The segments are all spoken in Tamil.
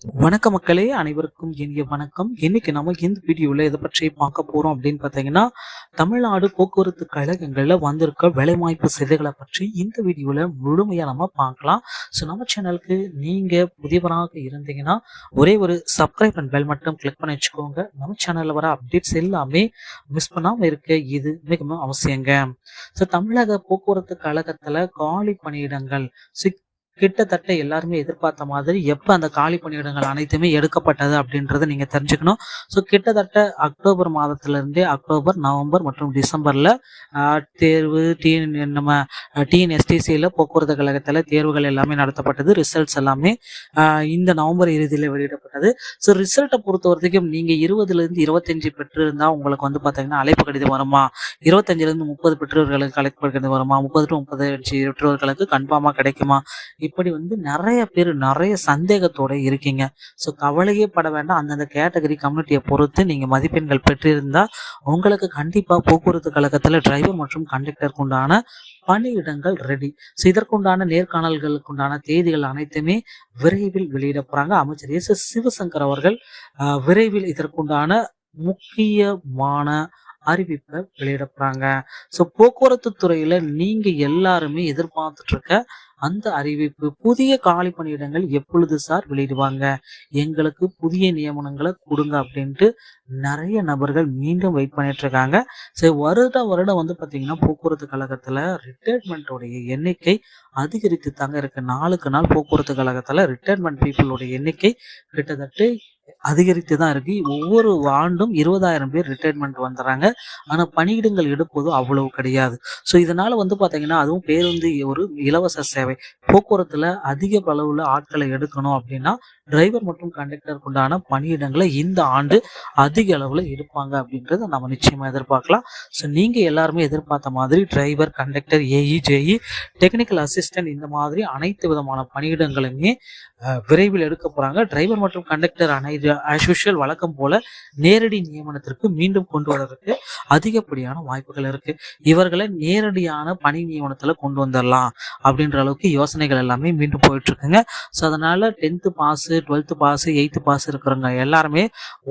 வணக்க மக்களே, அனைவருக்கும் இனிய வணக்கம். இன்னைக்கு நம்ம இந்த வீடியோல எதை பற்றி பார்க்க போறோம் அப்படின்னு பார்த்தீங்கன்னா, தமிழ்நாடு போக்குவரத்து கழகங்கள்ல வந்திருக்க வேலைவாய்ப்பு செய்திகளை பற்றி இந்த வீடியோல முழுமையா நம்ம பார்க்கலாம். ஸோ நம்ம சேனலுக்கு நீங்க புதியவராக இருந்தீங்கன்னா ஒரே ஒரு சப்ஸ்கிரைப் அண்ட் பெல் மட்டும் கிளிக் பண்ணி வச்சுக்கோங்க. நம்ம சேனல்ல வர அப்டேட்ஸ் எல்லாமே மிஸ் பண்ணாம இருக்க இது மிகவும் அவசியங்க. ஸோ தமிழக போக்குவரத்து கழகத்துல காலி பணியிடங்கள் கிட்டத்தட்ட எல்லாருமே எதிர்பார்த்த மாதிரி எப்ப அந்த காலி பணியிடங்கள் அனைத்துமே எடுக்கப்பட்டது அப்படின்றத நீங்க தெரிஞ்சுக்கணும். ஸோ கிட்டத்தட்ட அக்டோபர் மாதத்துல இருந்தே அக்டோபர், நவம்பர் மற்றும் டிசம்பர்ல தேர்வு நம்ம டிஎன்எஸ்டிசியில போக்குவரத்து கழகத்துல தேர்வுகள் எல்லாமே நடத்தப்பட்டது. ரிசல்ட்ஸ் எல்லாமே இந்த நவம்பர் இறுதியில வெளியிடப்பட்டது. ஸோ ரிசல்ட்டை பொறுத்த வரைக்கும் நீங்க 20ல இருந்து 25 பெற்றிருந்தா உங்களுக்கு வந்து பாத்தீங்கன்னா அழைப்பு கடிதம் வருமா, 25ல இருந்து 30 பெற்றோர்களுக்கு அழைப்பு கடிதம் வருமா, 30 to 35 பெற்றோர்களுக்கு கன்ஃபார்மா கிடைக்குமா, இப்படி வந்து நிறைய பேர் நிறைய சந்தேகத்தோட இருக்கீங்க. ஸோ கவலையே பட வேண்டாம். அந்தந்த கேட்டகரி கம்யூனிட்டியை பொறுத்து நீங்க மதிப்பெண்கள் பெற்றிருந்தா உங்களுக்கு கண்டிப்பா போக்குவரத்து கழகத்துல டிரைவர் மற்றும் கண்டக்டருக்கு உண்டான பணியிடங்கள் ரெடி. ஸோ இதற்குண்டான நேர்காணல்களுக்கு உண்டான தேதிகள் அனைத்துமே விரைவில் வெளியிட போறாங்க. அமைச்சர் சிவசங்கர் அவர்கள் விரைவில் இதற்குண்டான முக்கியமான அறிவிப்பை வெளியிட போறாங்க. ஸோ போக்குவரத்து துறையில நீங்க எல்லாருமே எதிர்பார்த்துட்டு இருக்க அந்த அறிவிப்பு, புதிய காலி பணியிடங்கள் எப்பொழுது சார் வெளியிடுவாங்க, எங்களுக்கு புதிய நியமனங்களை கொடுங்க அப்படின்ட்டு நிறைய நபர்கள் மீண்டும் வெயிட் பண்ணிட்டு இருக்காங்க. ஸோ வருடம் வந்து பாத்தீங்கன்னா போக்குவரத்து கழகத்துல ரிட்டையர்மெண்ட்டோடைய எண்ணிக்கை அதிகரித்து தாங்க இருக்கு. நாளுக்கு நாள் போக்குவரத்து கழகத்துல ரிட்டையர்மெண்ட் பீப்புளோடைய எண்ணிக்கை கிட்டத்தட்ட அதிகரித்து தான் இருக்கு. ஒவ்வொரு ஆண்டும் 20,000 பேர் ரிட்டையர்மெண்ட் வந்துடுறாங்க. ஆனா பணியிடங்கள் எடுப்பது அவ்வளவு கிடையாது. ஸோ இதனால வந்து பாத்தீங்கன்னா அதுவும் பேருந்து ஒரு இலவச சேவை. போக்குவரத்துல அதிக அளவுல ஆட்களை எடுக்கணும் அப்படின்னா டிரைவர் மற்றும் கண்டக்டருக்கு உண்டான பணியிடங்களை இந்த ஆண்டு அதிக அளவுல எடுப்பாங்க அப்படின்றத நம்ம நிச்சயமா எதிர்பார்க்கலாம். ஸோ நீங்க எல்லாருமே எதிர்பார்த்த மாதிரி driver, conductor, AE, JE, technical assistant இந்த மாதிரி அனைத்து விதமான பணியிடங்களுமே விரைவில் எடுக்க போறாங்க. டிரைவர் மற்றும் கண்டக்டர் ஆஸ் யூஷுவல் வழக்கம் போல நேரடி நியமனத்திற்கு மீண்டும் கொண்டு வருவதற்கு அதிகப்படியான வாய்ப்புகள் இருக்கு. இவர்களை நேரடியான பணி நியமனத்துல கொண்டு வந்துடலாம் அப்படின்ற அளவுக்கு யோசனைகள் எல்லாமே மீண்டும் போயிட்டு இருக்குங்க. ஸோ அதனால 10th pass, 12th pass, 8th pass இருக்கிறவங்க எல்லாருமே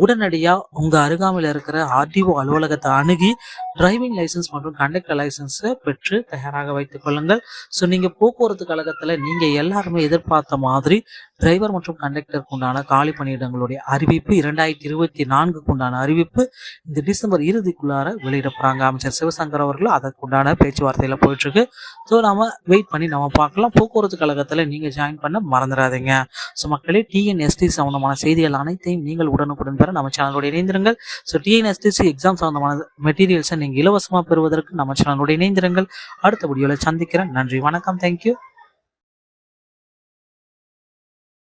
உடனடியா உங்க அருகாமையில் இருக்கிற ஆர்டிஓ அலுவலகத்தை அணுகி டிரைவிங் லைசன்ஸ் மற்றும் கண்டக்டர் லைசன்ஸை பெற்று தயாராக வைத்துக் கொள்ளுங்கள். ஸோ நீங்க போக்குவரத்து கழகத்துல நீங்க எல்லாருமே எதிர்பார்த்த மாதிரி டிரைவர் மற்றும் கண்டக்டருக்கு உண்டான காலி பணியிடங்களுடைய அறிவிப்பு 2024க்கு உண்டான அறிவிப்பு இந்த டிசம்பர் இறுதிக்குள்ளார வெளியிடப்படுறாங்க. அமைச்சர் சிவசங்கர் அவர்கள் அதற்குண்டான பேச்சுவார்த்தையில போயிட்டு இருக்கு. ஸோ நாம வெயிட் பண்ணி நம்ம பார்க்கலாம். போக்குவரத்து கழகத்துல நீங்க ஜாயின் பண்ண மறந்துடாதீங்க. ஸோ மக்களே, டிஎன்எஸ்டி சம்பந்தமான செய்திகள் அனைத்தையும் நீங்கள் உடனுக்குடன் பெற நம்ம சேனலோட இணைந்திருங்கள். ஸோ டிஎன்எஸ்டிசி எக்ஸாம் சம்பந்தமான மெட்டீரியல்ஸை நீங்க இலவசமா பெறுவதற்கு நம்ம சேனலோட இணைந்திருங்கள். அடுத்த வீடியோல சந்திக்கிறேன். நன்றி, வணக்கம், தேங்க்யூ.